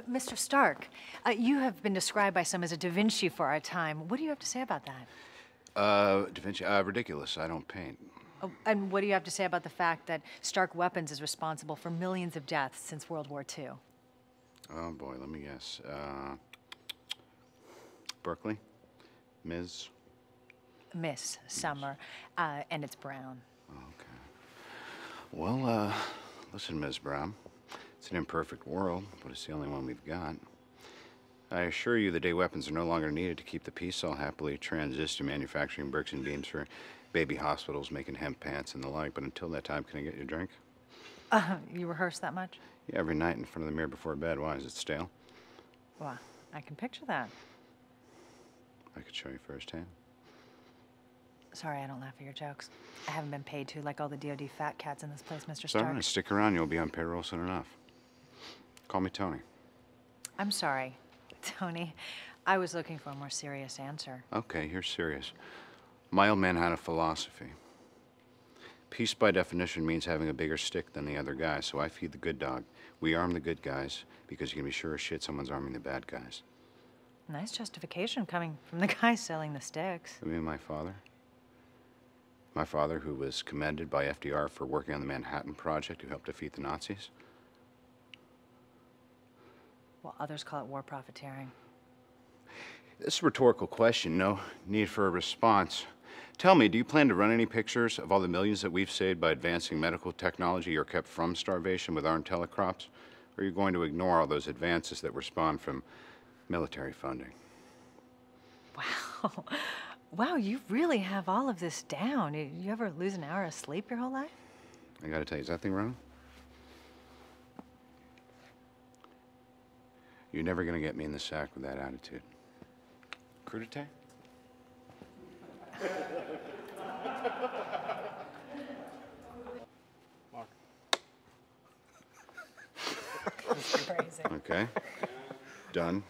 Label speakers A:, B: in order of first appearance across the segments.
A: Mr. Stark, you have been described by some as a Da Vinci for our time. What do you have to say about that?
B: Da Vinci, ridiculous. I don't paint.
A: Oh, and what do you have to say about the fact that Stark Weapons is responsible for millions of deaths since World War II?
B: Oh, boy, let me guess. Berkeley? Ms.?
A: Miss Summer, and it's Brown.
B: Okay. Well, listen, Ms. Brown. It's an imperfect world, but it's the only one we've got. I assure you the day weapons are no longer needed to keep the peace, I'll happily transition to manufacturing bricks and beams for baby hospitals, making hemp pants and the like, but until that time, can I get you a drink?
A: You rehearse that much?
B: Yeah, every night in front of the mirror before bed. Why, is it stale?
A: Well, I can picture that.
B: I could show you firsthand.
A: Sorry, I don't laugh at your jokes. I haven't been paid to like all the DOD fat cats in this place, Mr.
B: It's
A: Stark.
B: all right. Stick around. You'll be on payroll soon enough. Call me Tony.
A: I'm sorry, Tony. I was looking for a more serious answer.
B: Okay, you're serious. My old man had a philosophy. Peace, by definition, means having a bigger stick than the other guy, so I feed the good dog. We arm the good guys because you can be sure as shit someone's arming the bad guys.
A: Nice justification coming from the guy selling the sticks.
B: You mean my father? My father, who was commended by FDR for working on the Manhattan Project, who helped defeat the Nazis?
A: Well, others call it war profiteering.
B: This is a rhetorical question, no need for a response. Tell me, do you plan to run any pictures of all the millions that we've saved by advancing medical technology or kept from starvation with our telecrops? Or are you going to ignore all those advances that were spawned from military funding?
A: Wow. Wow, you really have all of this down. You ever lose an hour of sleep your whole life?
B: I gotta tell you, is that thing wrong? You're never gonna get me in the sack with that attitude. Crudité?
A: Mark. Crazy.
B: Okay. Done.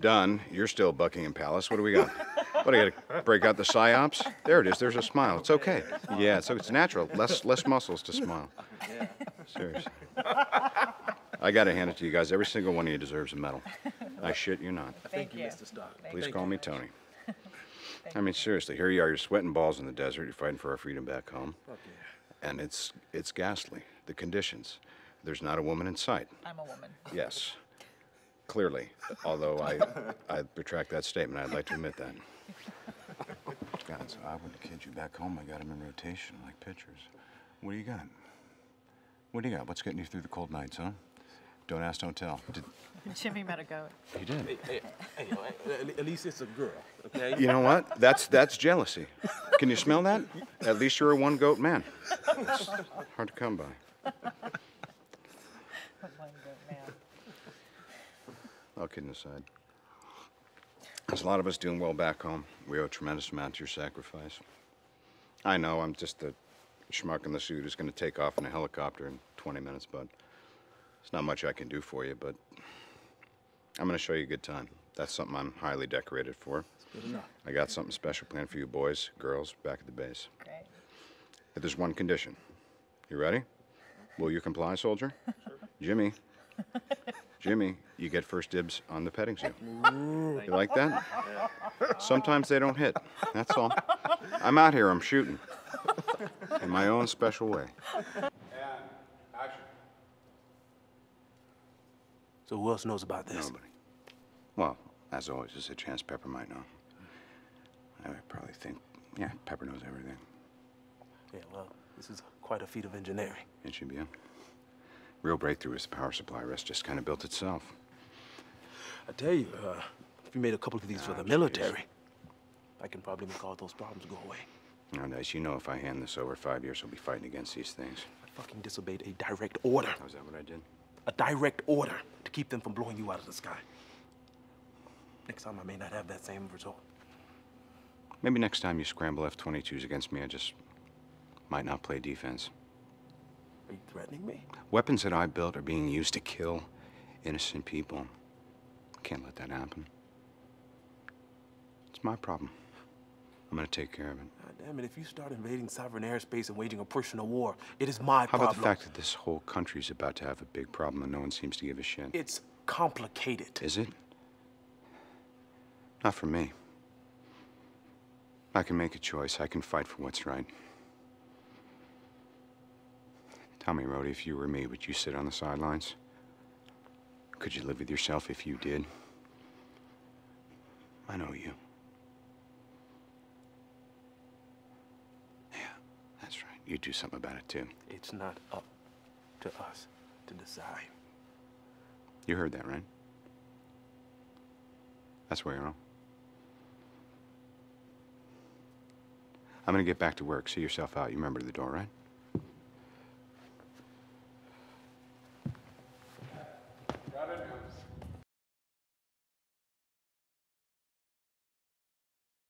B: Done. You're still Buckingham Palace. What do we got? What, I gotta break out the psyops? There it is. There's a smile. It's okay. Yeah, it's natural. Less muscles to smile. Seriously. I gotta hand it to you guys. Every single one of you deserves a medal. I shit you not.
A: Thank you,
C: Mr. Stark.
B: Please call me Tony. I mean, seriously, here you are. You're sweating balls in the desert. You're fighting for our freedom back home. And it's ghastly. The conditions. There's not a woman in sight.
A: I'm a woman.
B: Yes. Clearly. Although I retract that statement. I'd like to admit that. God, so I wouldn't kid you. Back home, I got them in rotation, like pitchers. What do you got? What do you got? What's getting you through the cold nights, huh? Don't ask, don't tell.
A: Jimmy met a goat.
B: He did.
C: Hey, at least it's a girl, okay?
B: You know what? That's jealousy. Can you smell that? At least you're a one-goat man. It's hard to come by.
A: One-goat man.
B: All kidding aside. There's a lot of us doing well back home. We owe a tremendous amount to your sacrifice. I know I'm just the schmuck in the suit who's going to take off in a helicopter in 20 minutes, bud. There's not much I can do for you, but I'm going to show you a good time. That's something I'm highly decorated for.
C: Good enough.
B: I got something special planned for you boys, girls, back at the base.
A: Great.
B: But there's one condition. You ready? Will you comply, soldier? Jimmy. Jimmy, you get first dibs on the petting zoo. You like that? Sometimes they don't hit. That's all. I'm out here, I'm shooting. In my own special way. And action.
C: So who else knows about this?
B: Nobody. Well, as always, there's a chance Pepper might know. I would probably think, yeah, Pepper knows everything.
C: Yeah, well, this is quite a feat of engineering.
B: It should be a real breakthrough is the power supply. Rest just kind of built itself.
C: I tell you, if you made a couple of these for the military, I can probably make all those problems go away.
B: Now, nice, you know if I hand this over 5 years, we'll be fighting against these things.
C: I fucking disobeyed a direct order.
B: Oh, is that what I did?
C: A direct order to keep them from blowing you out of the sky. Next time I may not have that same result.
B: Maybe next time you scramble F-22s against me, I just might not play defense.
C: Are you threatening me?
B: Weapons that I built are being used to kill innocent people. Can't let that happen. It's my problem. I'm gonna take care of it.
C: God damn it, if you start invading sovereign airspace and waging a personal war, it is my problem.
B: How about the fact that this whole country's about to have a big problem and no one seems to give a shit?
C: It's complicated.
B: Is it? Not for me. I can make a choice. I can fight for what's right. Tell me, Rhodey, if you were me, would you sit on the sidelines? Could you live with yourself if you did? I know you. Yeah, that's right. You'd do something about it, too.
C: It's not up to us to decide.
B: You heard that, right? That's where you're wrong. I'm gonna get back to work. See yourself out. You remember the door, right?